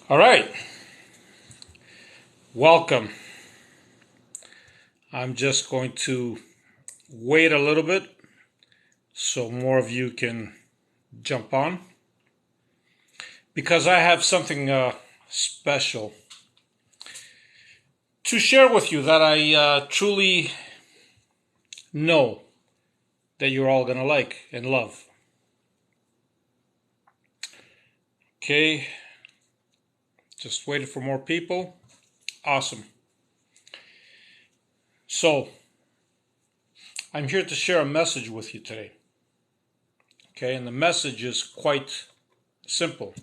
All right, welcome. I'm just going to wait a little bit so more of you can jump on because I have something special to share with you that I truly know that you're all going to like and love. Okay, just waiting for more people. Awesome. So, I'm here to share a message with you today. Okay, and the message is quite simple.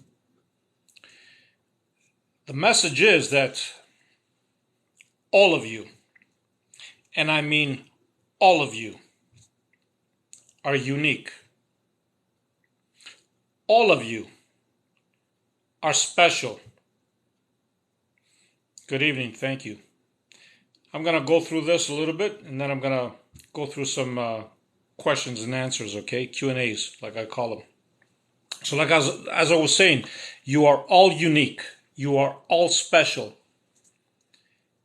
The message is that all of you, and I mean all of you, are unique. All of you are special. Good evening, thank you. I'm going to go through this a little bit, and then I'm going to go through some questions and answers, okay? Q&As, like I call them. So like as I was saying, you are all unique. You are all special.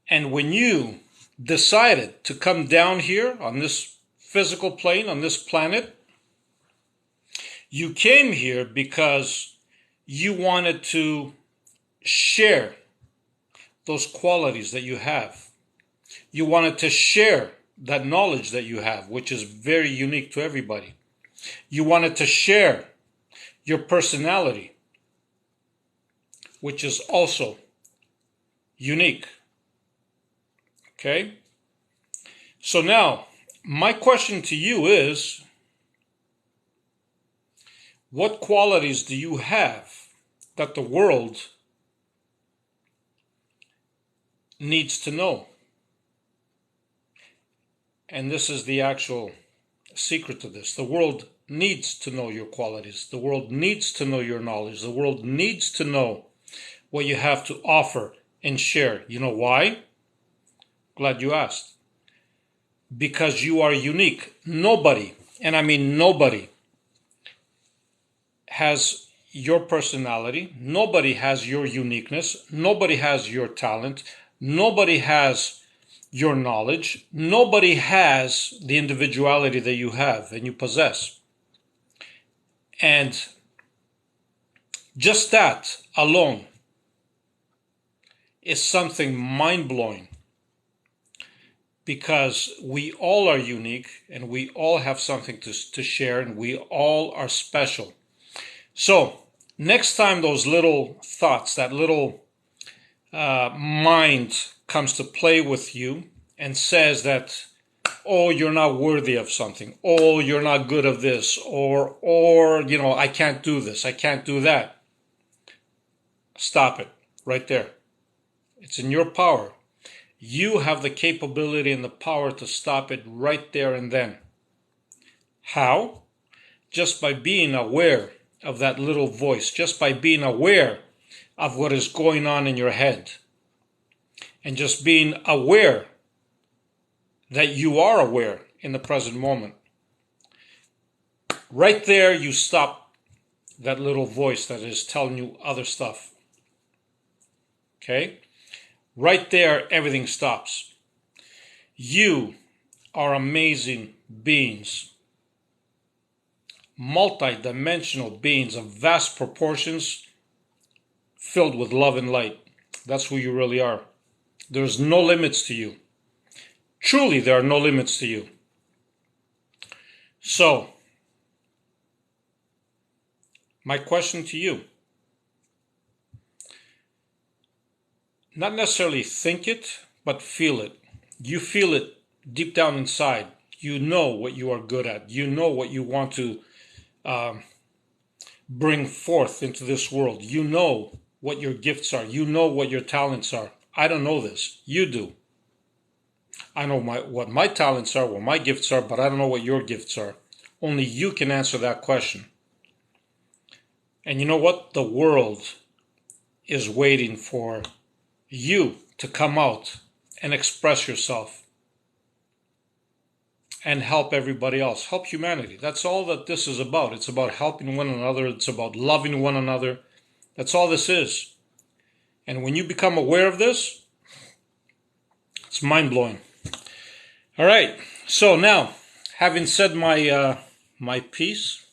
And when you decided to come down here on this physical plane, on this planet, you came here because you wanted to share those qualities that you have. You wanted to share that knowledge that you have, which is very unique to everybody. You wanted to share your personality, which is also unique. Okay? So now, my question to you is, what qualities do you have that the world needs to know? And this is the actual secret to this. The world needs to know your qualities. The world needs to know your knowledge. The world needs to know what you have to offer and share. You know why? Glad you asked. Because you are unique. Nobody, and I mean nobody, has your personality. Nobody has your uniqueness. Nobody has your talent. Nobody has your knowledge. Nobody has the individuality that you have and you possess. And just that alone is something mind-blowing, because we all are unique and we all have something to share, and we all are special. So next time those little thoughts, that little mind comes to play with you and says that, oh, you're not worthy of something, oh, you're not good of this, or I can't do this, I can't do that, stop it right there. It's in your power. You have the capability and the power to stop it right there and then. How? Just by being aware of that little voice, just by being aware of what is going on in your head, and just being aware that you are aware in the present moment. Right there, you stop that little voice that is telling you other stuff. Okay? Right there, everything stops. You are amazing beings. Multi-dimensional beings of vast proportions, filled with love and light. That's who you really are. There's no limits to you. Truly, there are no limits to you. So, my question to you, not necessarily think it, but feel it. You feel it deep down inside. You know what you are good at. You know what you want to bring forth into this world. You know what your gifts are. You know what your talents are. I don't know this. You do. I know what my talents are, what my gifts are, but I don't know what your gifts are. Only you can answer that question. And you know what? The world is waiting for you to come out and express yourself and help everybody else, help humanity. That's all that this is about. It's about helping one another. It's about loving one another. That's all this is. And when you become aware of this, it's mind-blowing. All right, so now, having said my piece,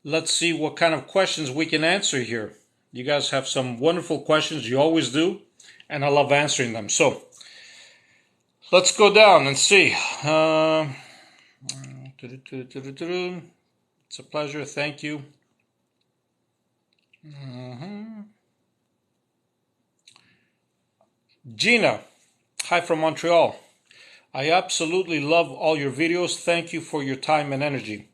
let's see what kind of questions we can answer here. You guys have some wonderful questions, you always do, and I love answering them. So, let's go down and see. It's a pleasure, thank you. Gina, hi from Montreal. I absolutely love all your videos. Thank you for your time and energy.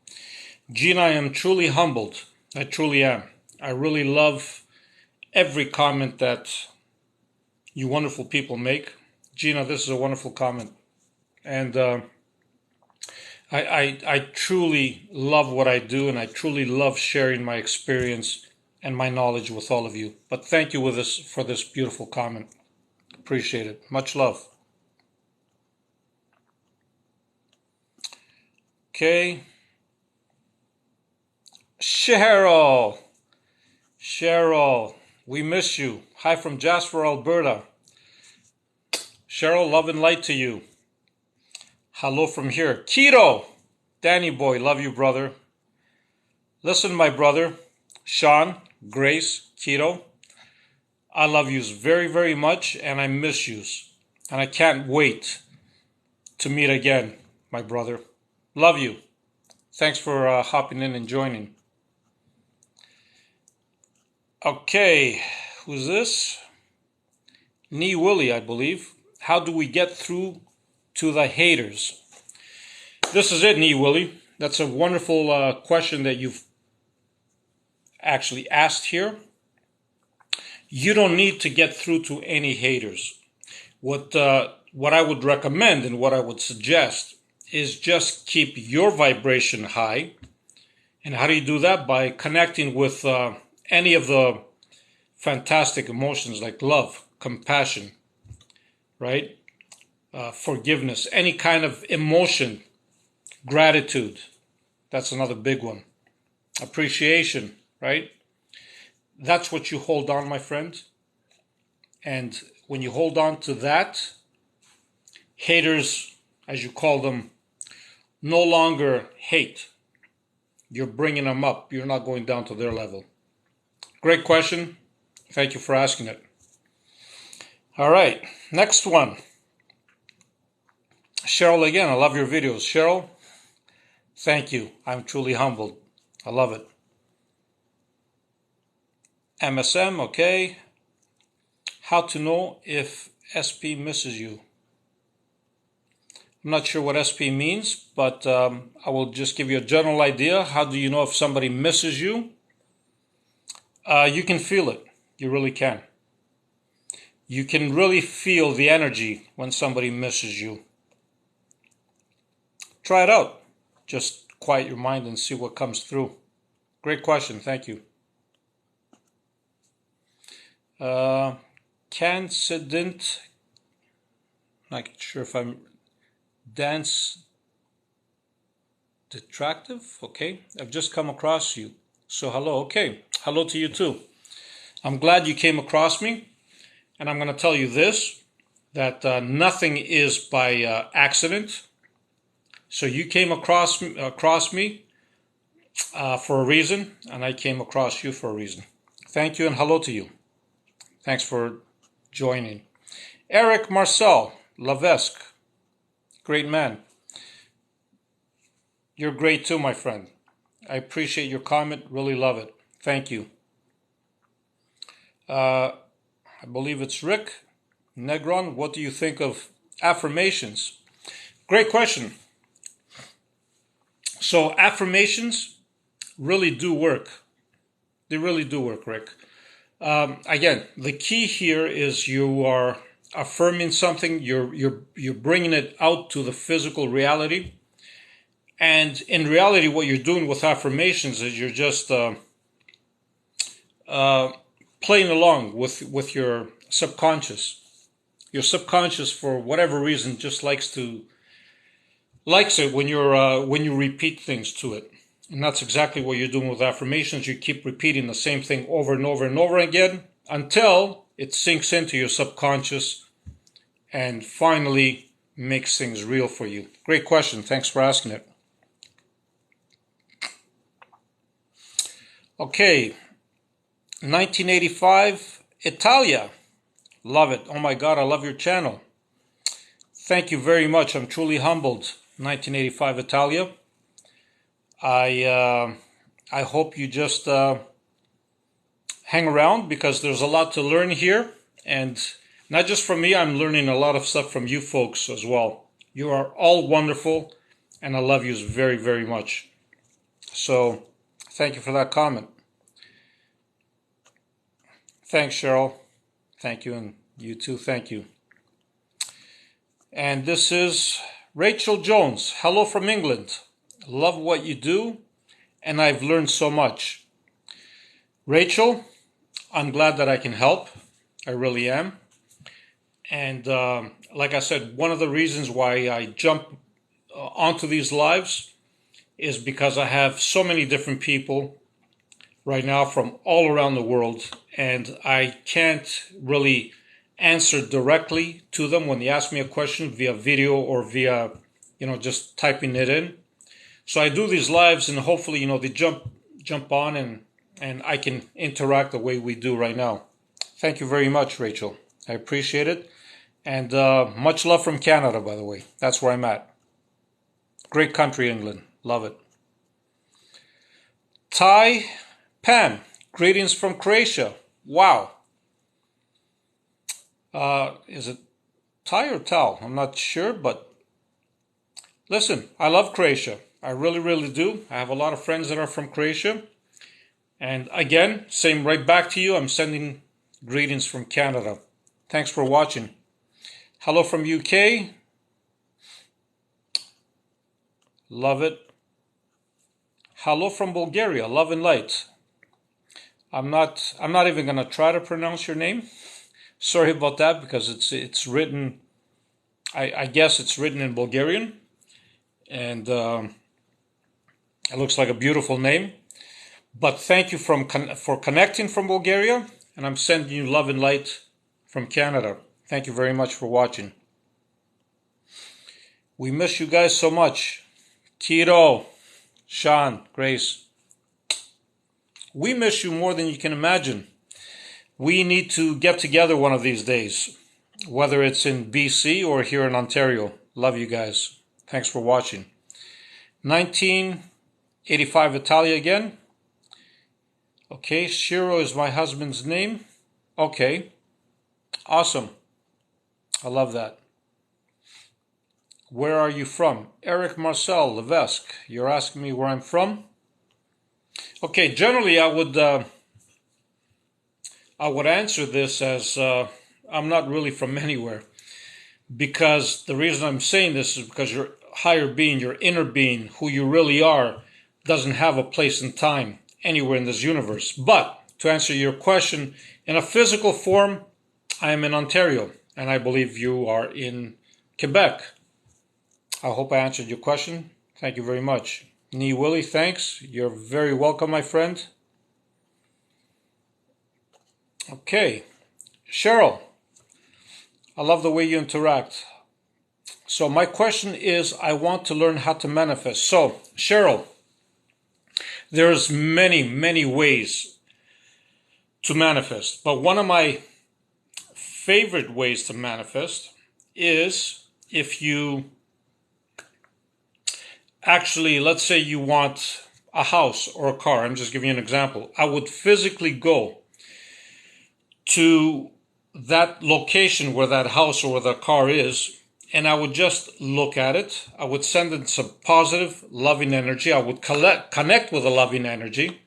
Gina, I am truly humbled. I truly am. I really love every comment that you wonderful people make. Gina, this is a wonderful comment. And I truly love what I do, and I truly love sharing my experience and my knowledge with all of you. But thank you for this beautiful comment. Appreciate it. Much love. Okay. Cheryl, we miss you. Hi from Jasper, Alberta. Cheryl, love and light to you. Hello from here. Keto, Danny boy, love you, brother. Listen, my brother, Sean, Grace, Keto, I love yous very, very much, and I miss yous. And I can't wait to meet again, my brother. Love you. Thanks for hopping in and joining. Okay, who's this? Nee Willie, I believe. How do we get through to the haters? This is it, Nee Willie. That's a wonderful question that you've actually asked here. You don't need to get through to any haters. What I would recommend and what I would suggest is just keep your vibration high. And how do you do that? By connecting with any of the fantastic emotions like love, compassion, right? Forgiveness, any kind of emotion, gratitude. That's another big one. Appreciation, right? That's what you hold on, my friend. And when you hold on to that, haters, as you call them, no longer hate. You're bringing them up. You're not going down to their level. Great question. Thank you for asking it. All right, next one. Cheryl again, I love your videos. Cheryl, thank you. I'm truly humbled. I love it. MSM, okay. How to know if SP misses you? I'm not sure what SP means, but I will just give you a general idea. How do you know if somebody misses you? You can feel it. You really can. You can really feel the energy when somebody misses you. Try it out. Just quiet your mind and see what comes through. Great question. Thank you. Cancident. Not sure if I'm dance detractive. Okay, I've just come across you. So hello. Okay, hello to you too. I'm glad you came across me, and I'm going to tell you this, that nothing is by accident. So you came across me for a reason, and I came across you for a reason. Thank you and hello to you. Thanks for joining. Eric Marcel Lavesque, great man. You're great too, my friend. I appreciate your comment, really love it. Thank you. I believe it's Rick Negron. What do you think of affirmations? Great question. So affirmations really do work. They really do work, Rick. Again, the key here is you are affirming something. You're bringing it out to the physical reality. And in reality, what you're doing with affirmations is you're just playing along with your subconscious. Your subconscious, for whatever reason, just likes it when you repeat things to it. And that's exactly what you're doing with affirmations. You keep repeating the same thing over and over and over again until it sinks into your subconscious and finally makes things real for you? Great question. Thanks for asking it. Okay, 1985, Italia. Love it. Oh my God, I love your channel. Thank you very much. I'm truly humbled. 1985, Italia. I hope you just hang around, because there's a lot to learn here. And not just from me, I'm learning a lot of stuff from you folks as well. You are all wonderful, and I love you very, very much. So thank you for that comment. Thanks, Cheryl. Thank you, and you too, thank you. And this is Rachel Jones. Hello from England. Love what you do, and I've learned so much. Rachel, I'm glad that I can help. I really am. And like I said, one of the reasons why I jump onto these lives is because I have so many different people right now from all around the world, and I can't really answer directly to them when they ask me a question via video or via, just typing it in. So I do these lives, and hopefully, they jump on, and I can interact the way we do right now. Thank you very much, Rachel. I appreciate it. And much love from Canada, by the way. That's where I'm at. Great country, England. Love it. Thai Pam, greetings from Croatia. Wow. Is it Thai or Tal? I'm not sure, but listen, I love Croatia. I really, really do. I have a lot of friends that are from Croatia. And again, same right back to you. I'm sending greetings from Canada. Thanks for watching. Hello from UK. Love it. Hello from Bulgaria. Love and light. I'm not even going to try to pronounce your name. Sorry about that, because it's written, I guess it's written in Bulgarian, and it looks like a beautiful name. But thank you for connecting from Bulgaria, and I'm sending you love and light from Canada. Thank you very much for watching. We miss you guys so much. Tito, Sean, Grace. We miss you more than you can imagine. We need to get together one of these days, whether it's in BC or here in Ontario. Love you guys. Thanks for watching. 1985 Italia again. Okay, Shiro is my husband's name. Okay, awesome. I love that. Where are you from? Eric Marcel Levesque. You're asking me where I'm from? Okay, generally I would answer this as I'm not really from anywhere, because the reason I'm saying this is because your higher being, your inner being, who you really are, doesn't have a place in time anywhere in this universe. But to answer your question, in a physical form, I am in Ontario, and I believe you are in Quebec. I hope I answered your question. Thank you very much. Nee Willie, thanks. You're very welcome, my friend. Okay. Cheryl, I love the way you interact. So my question is, I want to learn how to manifest. So, Cheryl, there's many, many ways to manifest. But one of my favorite ways to manifest is if you actually, let's say you want a house or a car. I'm just giving you an example. I would physically go to that location where that house or where the car is, and I would just look at it. I would send in some positive, loving energy. I would connect with a loving energy.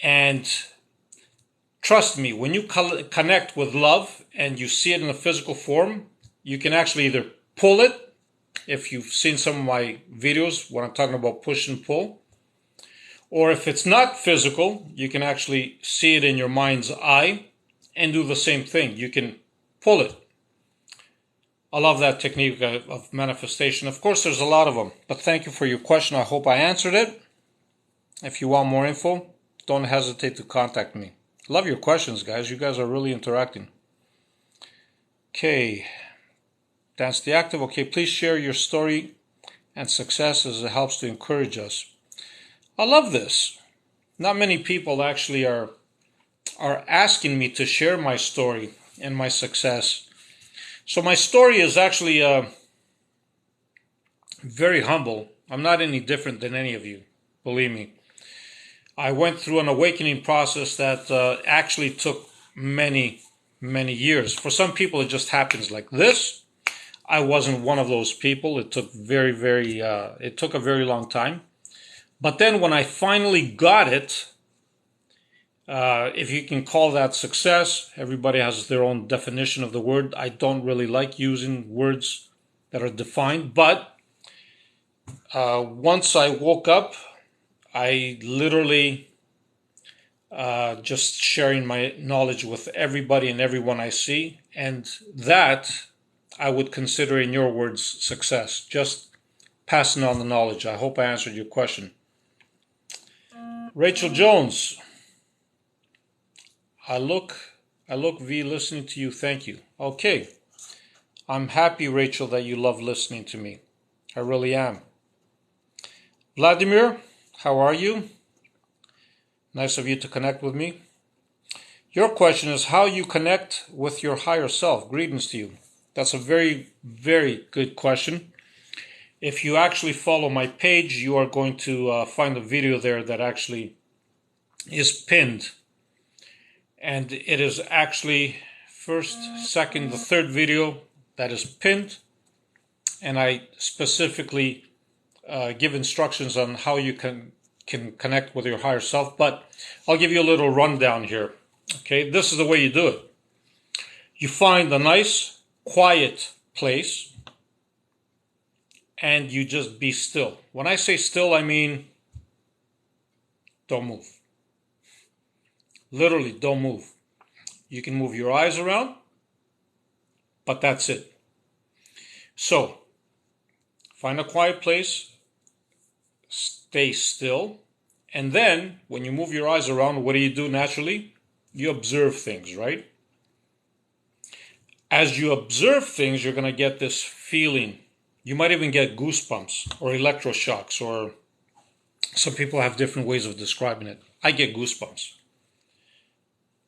And trust me, when you connect with love and you see it in a physical form, you can actually either pull it. If you've seen some of my videos when I'm talking about push and pull, or if it's not physical, you can actually see it in your mind's eye and do the same thing. You can pull it. I love that technique of manifestation. Of course, there's a lot of them, but thank you for your question. I hope I answered it. If you want more info, don't hesitate to contact me. Love your questions, guys. You guys are really interacting. Okay. Dance the Active. Okay, please share your story and success as it helps to encourage us. I love this. Not many people actually are asking me to share my story and my success. So my story is actually very humble. I'm not any different than any of you, believe me. I went through an awakening process that actually took many, many years. For some people, it just happens like this. I wasn't one of those people. It took it took a very long time. But then when I finally got it, if you can call that success, everybody has their own definition of the word. I don't really like using words that are defined, but once I woke up, I literally just sharing my knowledge with everybody and everyone I see, and that I would consider, in your words, success. Just passing on the knowledge. I hope I answered your question. Rachel Jones. I look V listening to you. Thank you. Okay. I'm happy, Rachel, that you love listening to me. I really am. Vladimir, how are you? Nice of you to connect with me. Your question is how you connect with your higher self. Greetings to you. That's a very, very good question. If you actually follow my page, you are going to find a video there that actually is pinned. And it is actually first, second, the third video that is pinned. And I specifically give instructions on how you can connect with your higher self. But I'll give you a little rundown here. Okay, this is the way you do it. You find a nice, quiet place, and you just be still. When I say still, I mean don't move. Literally, don't move. You can move your eyes around, but that's it. So, find a quiet place, stay still, and then when you move your eyes around, what do you do naturally? You observe things, right? As you observe things, you're going to get this feeling. You might even get goosebumps or electroshocks, or some people have different ways of describing it. I get goosebumps.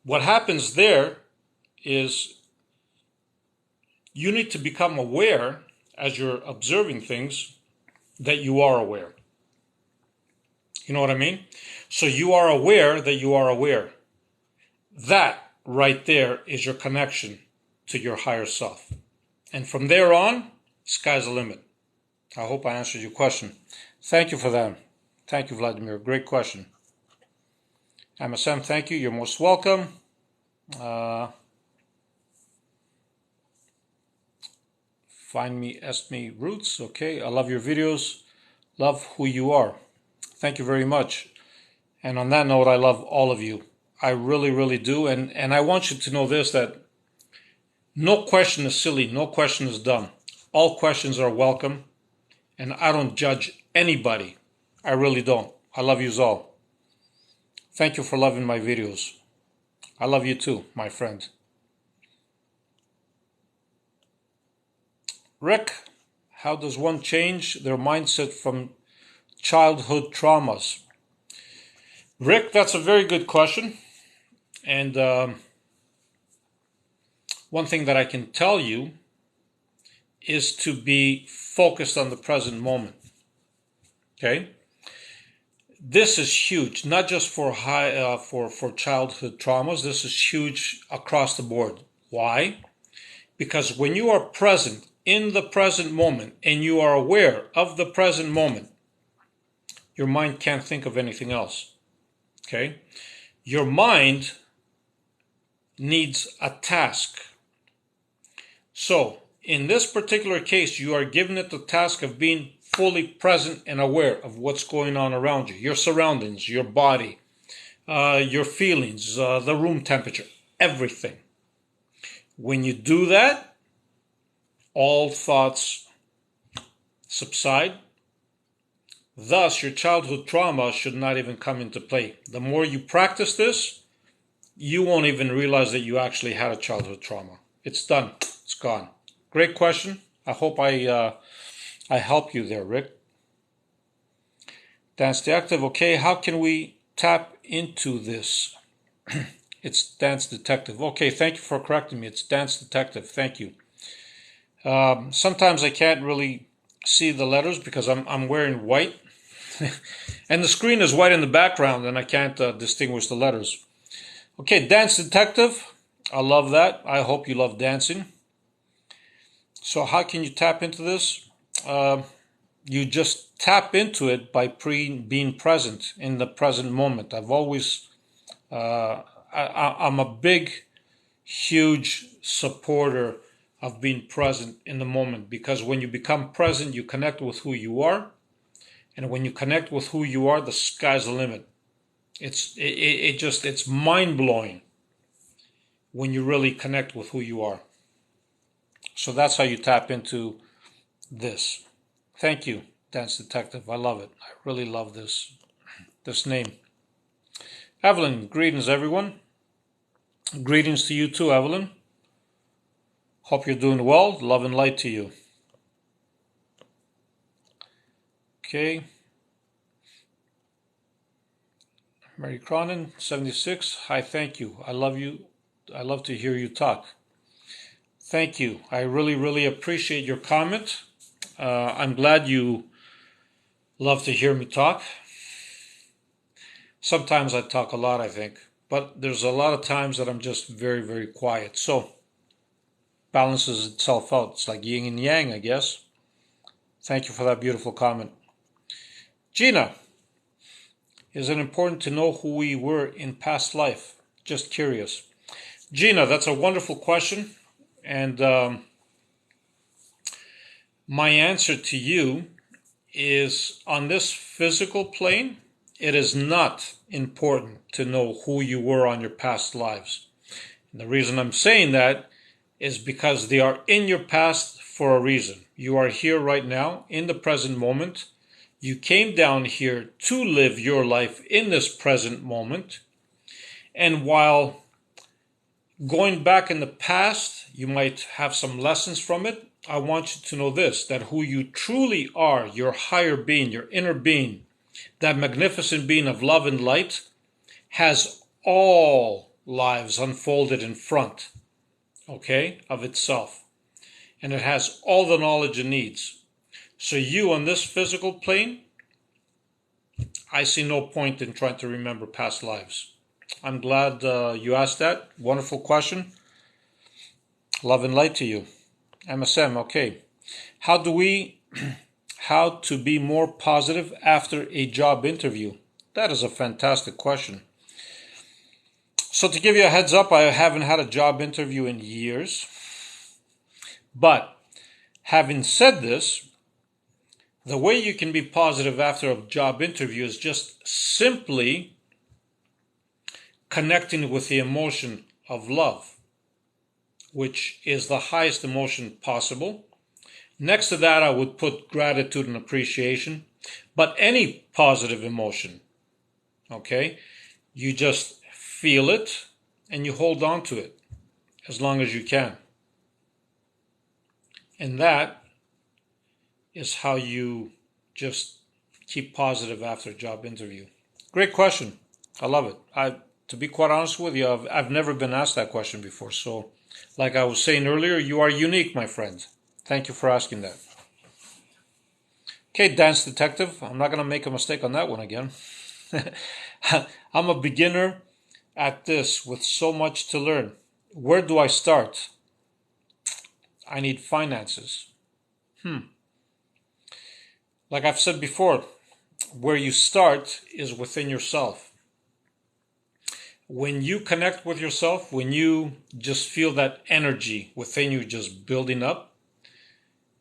What happens there is you need to become aware as you're observing things that you are aware. You know what I mean? So you are aware that you are aware. That right there is your connection to your higher self. And from there on, sky's the limit. I hope I answered your question. Thank you for that. Thank you, Vladimir. Great question. MSM, thank you. You're most welcome. Find me, Esme Roots. Okay, I love your videos. Love who you are. Thank you very much. And on that note, I love all of you. I really, really do. And I want you to know this, that no question is silly. No question is dumb. All questions are welcome. And I don't judge anybody. I really don't. I love yous all. Thank you for loving my videos. I love you too, my friend. Rick, how does one change their mindset from childhood traumas? Rick, that's a very good question. And one thing that I can tell you is to be focused on the present moment. Okay? This is huge, not just for for childhood traumas. This is huge across the board. Why? Because when you are present in the present moment and you are aware of the present moment, your mind can't think of anything else. Okay? Your mind needs a task. So, in this particular case, you are given it the task of being fully present and aware of what's going on around you, your surroundings, your body, your feelings, the room temperature, everything. When you do that, all thoughts subside. Thus, your childhood trauma should not even come into play. The more you practice this, you won't even realize that you actually had a childhood trauma. It's done. It's gone. Great question. I hope I help you there, Rick. Dance Detective. Okay, how can we tap into this? It's Dance Detective. Okay, thank you for correcting me. It's Dance Detective. Thank you. Sometimes I can't really see the letters because I'm wearing white, and the screen is white in the background, and I can't distinguish the letters. Okay, Dance Detective. I love that. I hope you love dancing. So how can you tap into this? You just tap into it by being present in the present moment. I've always, I'm a big, huge supporter of being present in the moment, because when you become present, you connect with who you are. And when you connect with who you are, the sky's the limit. It's mind blowing when you really connect with who you are. So that's how you tap into this. Thank you, Dance Detective. I love it. I really love this name. Evelyn, greetings everyone. Greetings to you too, Evelyn. Hope you're doing well. Love and light to you. Okay. Mary Cronin, 76. Hi, thank you. I love you. I love to hear you talk. Thank you. I really, really appreciate your comment. I'm glad you love to hear me talk. Sometimes I talk a lot, I think, but there's a lot of times that I'm just very, very quiet. So balances itself out. It's like yin and yang, I guess. Thank you for that beautiful comment. Gina, is it important to know who we were in past life? Just curious. Gina, that's a wonderful question. And my answer to you is, on this physical plane, it is not important to know who you were on your past lives. And the reason I'm saying that is because they are in your past for a reason. You are here right now in the present moment. You came down here to live your life in this present moment. And while going back in the past, you might have some lessons from it. I want you to know this, that who you truly are, your higher being, your inner being, that magnificent being of love and light, has all lives unfolded in front, okay, of itself. And it has all the knowledge it needs. So you on this physical plane, I see no point in trying to remember past lives. I'm glad you asked that. Wonderful question. Love and light to you. MSM, okay. How to be more positive after a job interview? That is a fantastic question. So to give you a heads up, I haven't had a job interview in years. But having said this, the way you can be positive after a job interview is just simply connecting with the emotion of love, which is the highest emotion possible. Next to that, I would put gratitude and appreciation, but any positive emotion, okay? You just feel it and you hold on to it as long as you can. And that is how you just keep positive after a job interview. Great question. I love it. To be quite honest with you, I've never been asked that question before. So, like I was saying earlier, you are unique, my friend. Thank you for asking that. Okay, Dance Detective. I'm not going to make a mistake on that one again. I'm a beginner at this with so much to learn. Where do I start? I need finances. Like I've said before, where you start is within yourself. When you connect with yourself, when you just feel that energy within you just building up,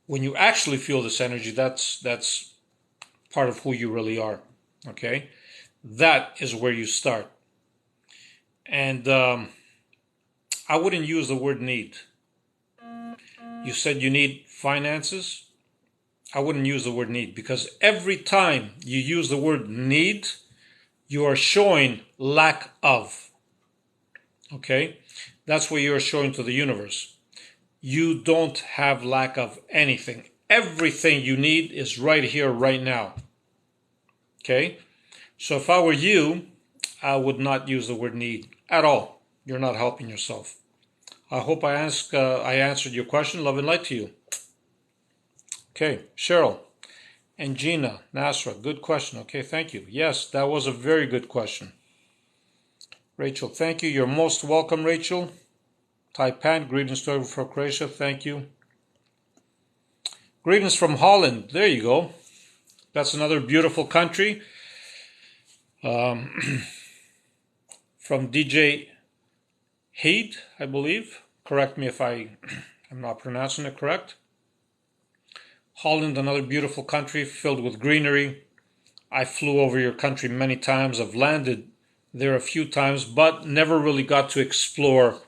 when you actually feel this energy, that's part of who you really are, okay? That is where you start. And I wouldn't use the word need. You said you need finances. I wouldn't use the word need, because every time you use the word need, you are showing lack of. Okay? That's what you're showing to the universe. You don't have lack of anything. Everything you need is right here, right now. Okay? So if I were you, I would not use the word need at all. You're not helping yourself. I hope I answered your question. Love and light to you. Okay, Cheryl and Gina, Nasra, good question. Okay, thank you. Yes, that was a very good question. Rachel, thank you. You're most welcome, Rachel. Taipan, greetings to from Croatia. Thank you. Greetings from Holland. There you go. That's another beautiful country. From DJ Heed, I believe. Correct me if I'm not pronouncing it correct. Holland, another beautiful country filled with greenery. I flew over your country many times. I've landed there a few times, but never really got to explore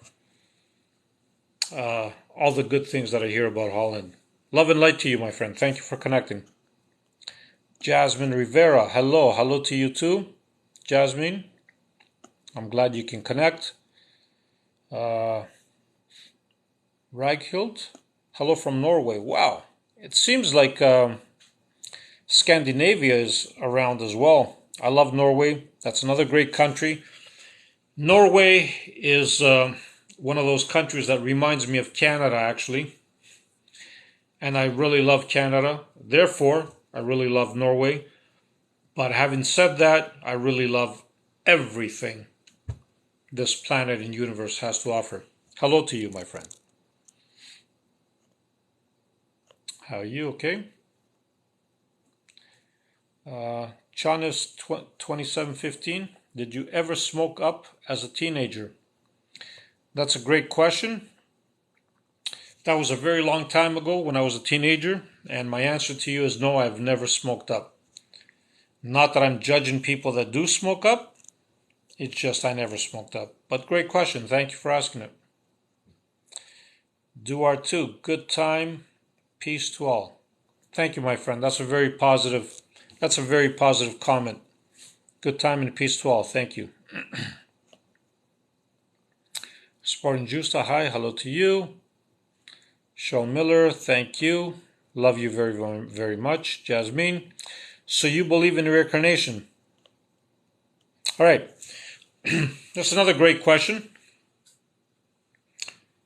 all the good things that I hear about Holland. Love and light to you, my friend. Thank you for connecting. Jasmine Rivera, hello. Hello to you too, Jasmine. I'm glad you can connect. Raghild, hello from Norway. Wow. It seems like Scandinavia is around as well. I love Norway. That's another great country. Norway is one of those countries that reminds me of Canada, actually. And I really love Canada. Therefore, I really love Norway. But having said that, I really love everything this planet and universe has to offer. Hello to you, my friend. How are you? Okay. Chanis 2715. Did you ever smoke up as a teenager? That's a great question. That was a very long time ago when I was a teenager, and my answer to you is no, I've never smoked up. Not that I'm judging people that do smoke up, it's just I never smoked up. But great question, thank you for asking it. Duar2, good time, peace to all. Thank you, my friend, that's a very positive comment. Good time and peace to all, thank you. Spartan Justa, hi, hello to you. Sean Miller, thank you. Love you very, very, very much. Jasmine, so you believe in reincarnation? All right, that's another great question.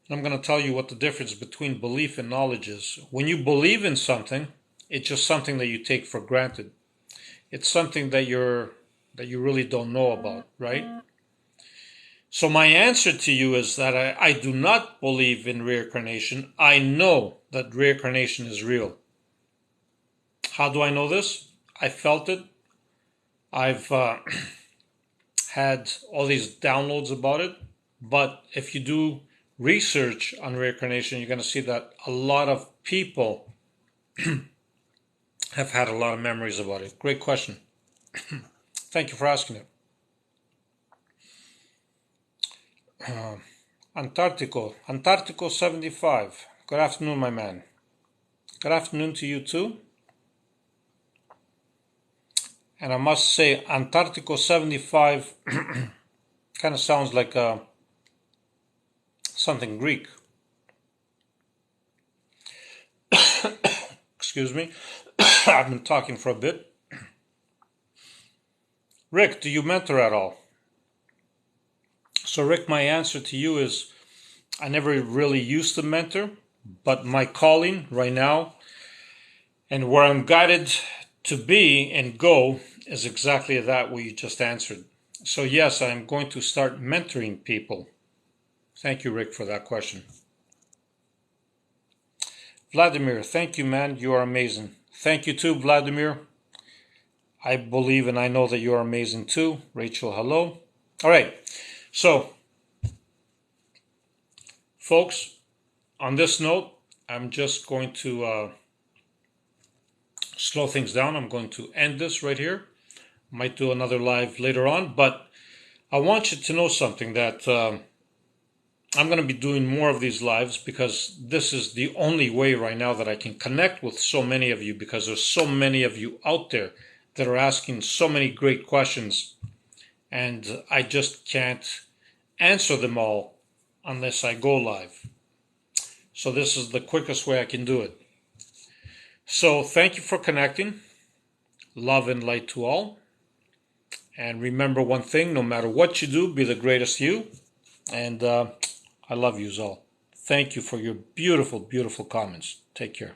I'm going to tell you what the difference between belief and knowledge is. When you believe in something, it's just something that you take for granted. It's something that you really don't know about, right? So my answer to you is that I do not believe in reincarnation. I know that reincarnation is real. How do I know this? I felt it. I've had all these downloads about it. But if you do research on reincarnation, you're going to see that a lot of people have had a lot of memories about it. Great question. Thank you for asking it. Antarctico 75. Good afternoon, my man. Good afternoon to you too. And I must say, Antarctico 75 kind of sounds like something Greek. Excuse me. I've been talking for a bit. Rick, do you mentor at all? So Rick, my answer to you is I never really used to mentor, but my calling right now and where I'm guided to be and go is exactly that what you just answered. So yes, I'm going to start mentoring people. Thank you, Rick, for that question. Vladimir, thank you, man. You are amazing. Thank you too, Vladimir. I believe and I know that you are amazing too. Rachel, hello. All right. So, folks, on this note, I'm just going to slow things down. I'm going to end this right here. Might do another live later on, but I want you to know something that I'm going to be doing more of these lives because this is the only way right now that I can connect with so many of you because there's so many of you out there that are asking so many great questions and I just can't answer them all unless I go live. So this is the quickest way I can do it. So thank you for connecting. Love and light to all. And remember one thing, no matter what you do, be the greatest you. And I love you all. Thank you for your beautiful, beautiful comments. Take care.